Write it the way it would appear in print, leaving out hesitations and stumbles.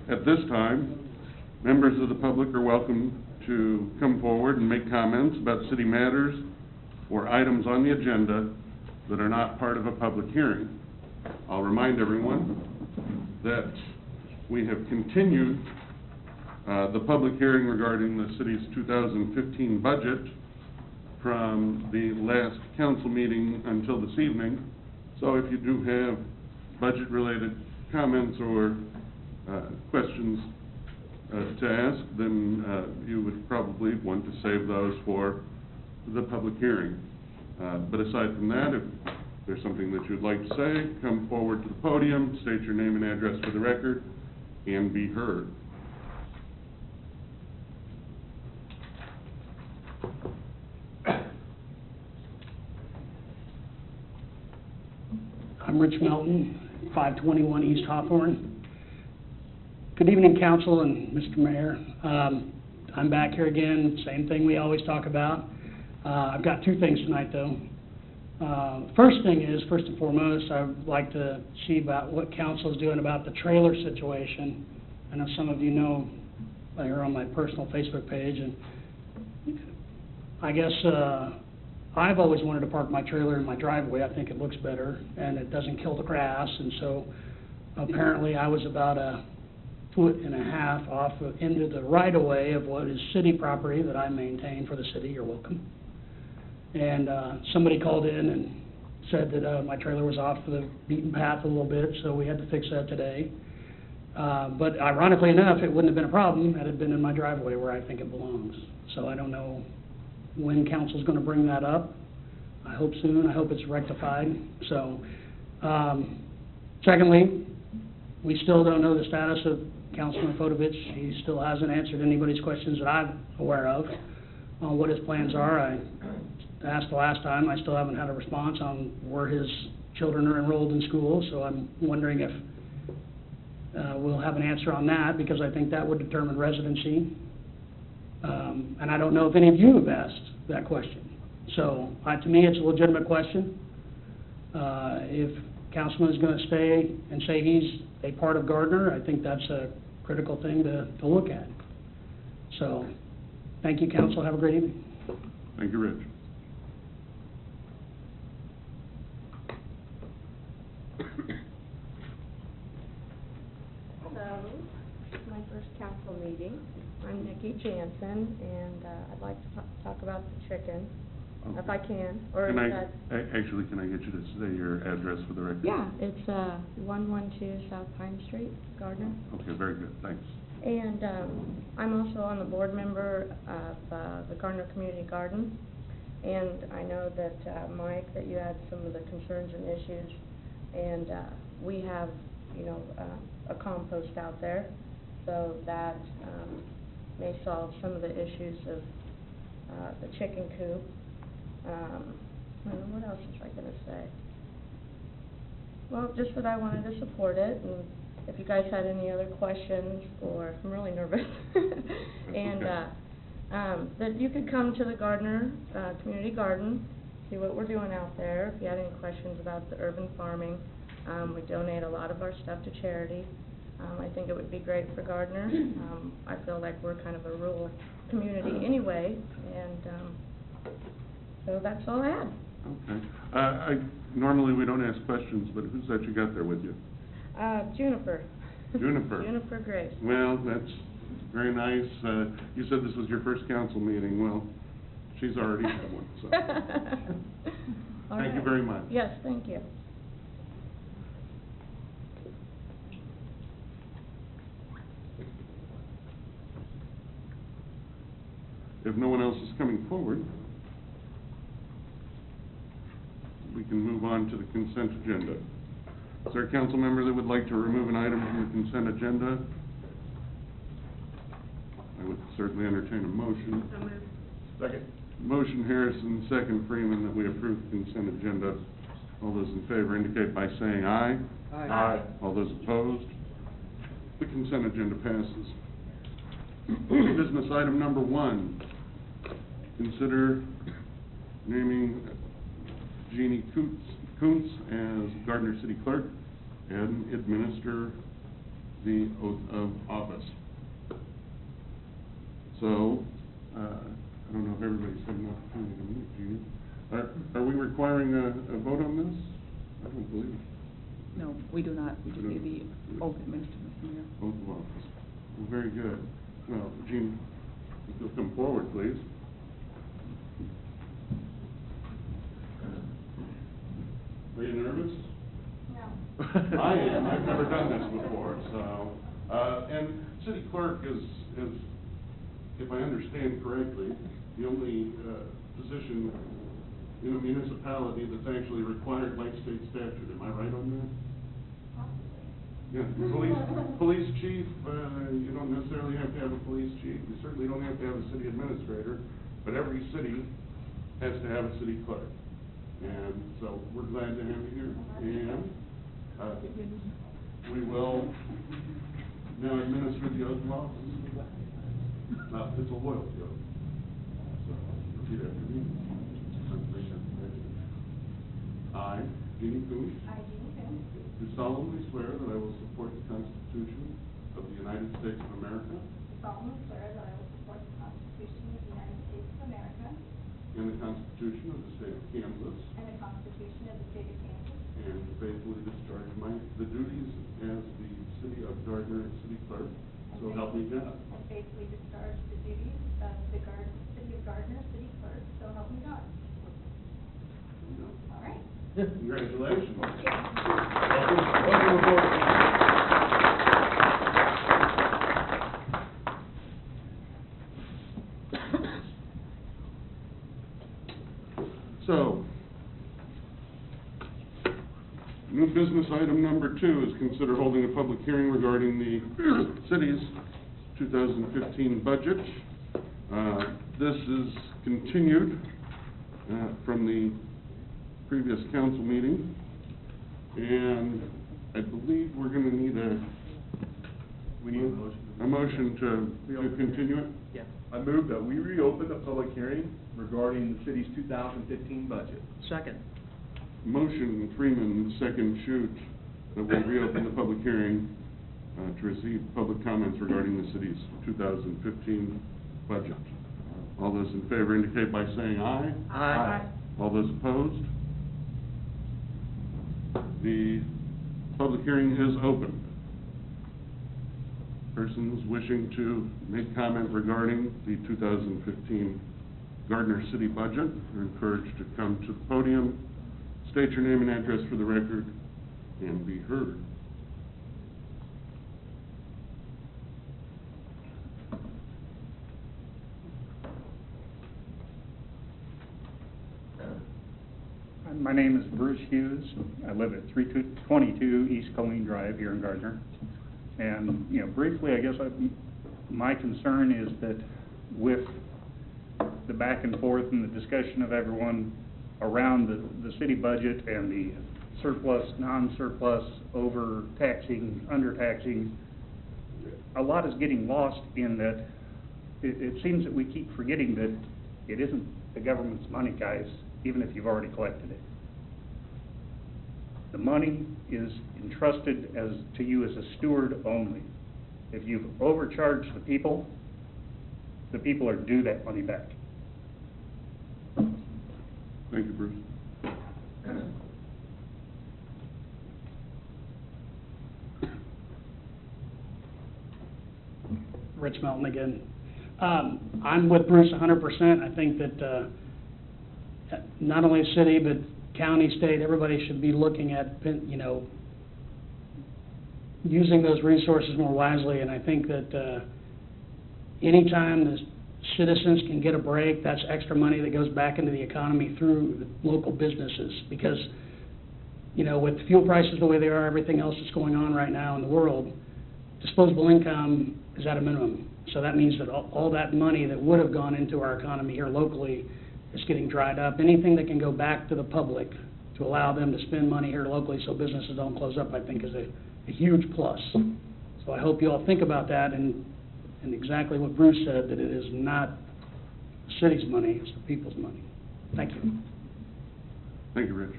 At this time, members of the public are welcome to come forward and make comments about city matters or items on the agenda that are not part of a public hearing. I'll remind everyone that we have continued the public hearing regarding the city's 2015 budget from the last council meeting until this evening. So if you do have budget-related comments or questions to ask, then you would probably want to save those for the public hearing. But aside from that, if there's something that you'd like to say, come forward to the podium, state your name and address for the record, and be heard. I'm Rich Melton, 521 East Hawthorne. Good evening, Council and Mr. Mayor. I'm back here again, same thing we always talk about. I've got two things tonight, though. First thing is, first and foremost, I would like to see about what Council is doing about the trailer situation. I know some of you know, they're on my personal Facebook page, and I guess I've always wanted to park my trailer in my driveway. I think it looks better, and it doesn't kill the grass, and so apparently I was about 1.5 feet off into the right-of-way of what is city property that I maintain for the city. You're welcome. And somebody called in and said that my trailer was off the beaten path a little bit, so we had to fix that today. But ironically enough, it wouldn't have been a problem had it been in my driveway where I think it belongs. So I don't know when Council's going to bring that up. I hope soon. I hope it's rectified. So, secondly, we still don't know the status of Councilman Fodovich. He still hasn't answered anybody's questions that I'm aware of on what his plans are. I asked the last time. I still haven't had a response on where his children are enrolled in school, so I'm wondering if we'll have an answer on that, because I think that would determine residency. And I don't know if any of you have asked that question. So, to me, it's a legitimate question. If Councilman is going to stay and say he's a part of Gardner, I think that's a critical thing to look at. So, thank you, Council. Have a great evening. Thank you, Rich. Hello, my first council meeting. I'm Nikki Jansen, and I'd like to talk about the chicken, if I can. Or Actually, can I get you to say your address for the record? Yeah, it's 112 South Pine Street, Gardner. Okay, very good, thanks. And I'm also on the board member of the Gardner Community Garden. And I know that, Mike, that you had some of the concerns and issues. And we have, you know, a compost out there, so that may solve some of the issues of the chicken coop. What else was I going to say? Well, just that I wanted to support it, and if you guys had any other questions, or I'm really nervous, and that you could come to the Gardner Community Garden, see what we're doing out there. If you had any questions about the urban farming, we donate a lot of our stuff to charity. I think it would be great for Gardner. I feel like we're kind of a rural community anyway, and so that's all I had. Okay. Normally we don't ask questions, but who's that you got there with you? Juniper. Juniper. Juniper Grace. Well, that's very nice. You said this was your first council meeting. Well, she's already had one, so. Thank you very much. Yes, thank you. If no one else is coming forward, we can move on to the consent agenda. Is there a council member that would like to remove an item from the consent agenda? I would certainly entertain a motion. So moved. Second. Motion Harrison, second Freeman, that we approve the consent agenda. All those in favor indicate by saying aye. Aye. Aye. All those opposed? The consent agenda passes. Business item number 1. Consider naming Jeannie Kuntz as Gardner City Clerk and administer the oath of office. So, I don't know if everybody's had an opportunity to meet Jeannie. Are we requiring a vote on this? I don't believe it. No, we do not. We just need the oath administered, Mr. Mayor. Oath of office. Well, very good. Well, Jean, if you'll come forward, please. Are you nervous? No. I am. I've never done this before, so, and city clerk is, if I understand correctly, the only, position in a municipality that's actually required by state statute. Am I right on that? Yeah, police chief, you don't necessarily have to have a police chief. You certainly don't have to have a city administrator, but every city has to have a city clerk. And so we're glad to have you here. And we will now administer the oath of office. It's a loyalty oath. So repeat after me. I, Jeannie Coon, do solemnly swear that I will support the Constitution of the United States of America solemnly swear that I will support the Constitution of the United States of America and the Constitution of the State of Kansas, and the Constitution of the State of Kansas, and faithfully discharge the duties as the City of Gardner City Clerk, so help me God. and faithfully discharge the duties of the City of Gardner City Clerk, so help me God. All right. Congratulations. Welcome aboard. So, new business item number 2 is consider holding a public hearing regarding the city's 2015 budget. This is continued from the previous council meeting, and I believe we're going to need We need a motion. a motion to continue it. Yeah. I move that we reopen the public hearing regarding the city's 2015 budget. Second. Motion Freeman, second Shoot, that we'll reopen the public hearing to receive public comments regarding the city's 2015 budget. All those in favor indicate by saying aye. Aye. All those opposed? The public hearing is open. Persons wishing to make comment regarding the 2015 Gardner City budget are encouraged to come to the podium, state your name and address for the record, and be heard. My name is Bruce Hughes. I live at 322 East Colleen Drive here in Gardner. And, you know, briefly, I guess my concern is that with the back and forth and the discussion of everyone around the city budget and the surplus, non-surplus, overtaxing, undertaxing, a lot is getting lost in that it seems that we keep forgetting that it isn't the government's money, guys, even if you've already collected it. The money is entrusted to you as a steward only. If you've overcharged the people are due that money back. Thank you, Bruce. Rich Melton again. I'm with Bruce 100%. I think that not only city, but county, state, everybody should be looking at, you know, using those resources more wisely. And I think that anytime the citizens can get a break, that's extra money that goes back into the economy through the local businesses. Because, you know, with fuel prices the way they are, everything else that's going on right now in the world, disposable income is at a minimum. So that means that all that money that would have gone into our economy here locally is getting dried up. Anything that can go back to the public to allow them to spend money here locally so businesses don't close up, I think is a huge plus. So I hope you all think about that and exactly what Bruce said, that it is not the city's money, it's the people's money. Thank you. Thank you, Rich.